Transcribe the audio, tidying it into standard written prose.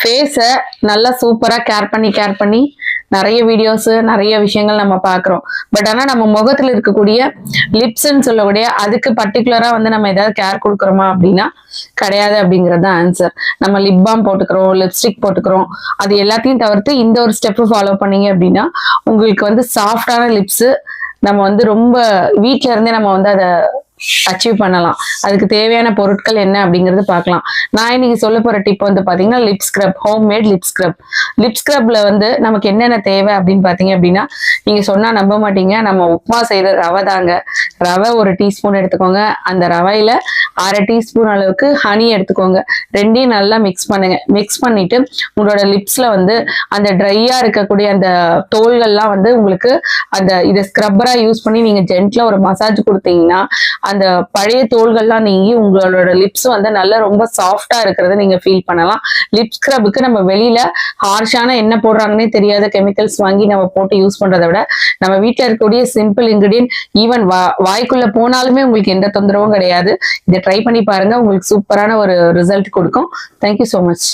ஃபேஸை நல்லா சூப்பரா கேர் பண்ணி நிறைய வீடியோஸ் நிறைய விஷயங்கள் நம்ம பாக்குறோம். பட் ஆனா நம்ம முகத்துல இருக்கக்கூடிய லிப்ஸ்ன்னு சொல்லக்கூடிய அதுக்கு பர்டிகுலரா வந்து நம்ம ஏதாவது கேர் கொடுக்குறோமா அப்படின்னா கிடையாது அப்படிங்கிறது தான் ஆன்சர். நம்ம லிப் பாம் போட்டுக்கிறோம், லிப்ஸ்டிக் போட்டுக்கிறோம், அது எல்லாத்தையும் தவிர்த்து இந்த ஒரு ஸ்டெப் ஃபாலோ பண்ணீங்க அப்படின்னா உங்களுக்கு வந்து சாஃப்டான லிப்ஸ் நம்ம வந்து ரொம்ப வீட்ல இருந்தே நம்ம வந்து அதை அச்சீவ் பண்ணலாம். அதுக்கு தேவையான பொருட்கள் என்ன அப்படிங்கறது பார்க்கலாம். நான் இன்னைக்கு சொல்ல போற டிப் வந்து பாத்தீங்கன்னா lip scrub, home made lip scrub. Lip ஸ்க்ரப்ல வந்து நமக்கு என்னென்ன தேவை அப்படின்னு பாத்தீங்க அப்படின்னா, நீங்க சொன்னா நம்ப மாட்டீங்க, நம்ம உப்புமா செய்யற ரவை தாங்க. ரவை ஒரு டீஸ்பூன் எடுத்துக்கோங்க. அந்த ரவையில அரை டீஸ்பூன் அளவுக்கு ஹனி எடுத்துக்கோங்க. ரெண்டையும் நல்லா மிக்ஸ் பண்ணுங்க. மிக்ஸ் பண்ணிட்டு உங்களோட லிப்ஸ்ல வந்து அந்த ட்ரையா இருக்கக்கூடிய அந்த தோள்கள்லாம் வந்து உங்களுக்கு அந்த இதை ஸ்க்ரப்பரா யூஸ் பண்ணி நீங்க ஜென்ட்ல ஒரு மசாஜ் கொடுத்தீங்கன்னா அந்த பழைய தோள்கள்லாம் நீங்கி உங்களோட லிப்ஸ் வந்து நல்லா ரொம்ப சாஃப்டா இருக்கிறத நீங்க ஃபீல் பண்ணலாம். லிப் ஸ்க்ரப்புக்கு நம்ம வெளியில ஹார்ஷான என்ன போடுறாங்கன்னே தெரியாத கெமிக்கல்ஸ் வாங்கி நம்ம போட்டு யூஸ் பண்றதை விட நம்ம வீட்டுல இருக்கக்கூடிய சிம்பிள் இன்கிரீடியன்ட் ஈவன் வாய்க்குள்ள போனாலுமே உங்களுக்கு எந்த தொந்தரவும் கிடையாது. இதை ட்ரை பண்ணி பாருங்க, உங்களுக்கு சூப்பரான ஒரு ரிசல்ட் கொடுக்கும். Thank you so much.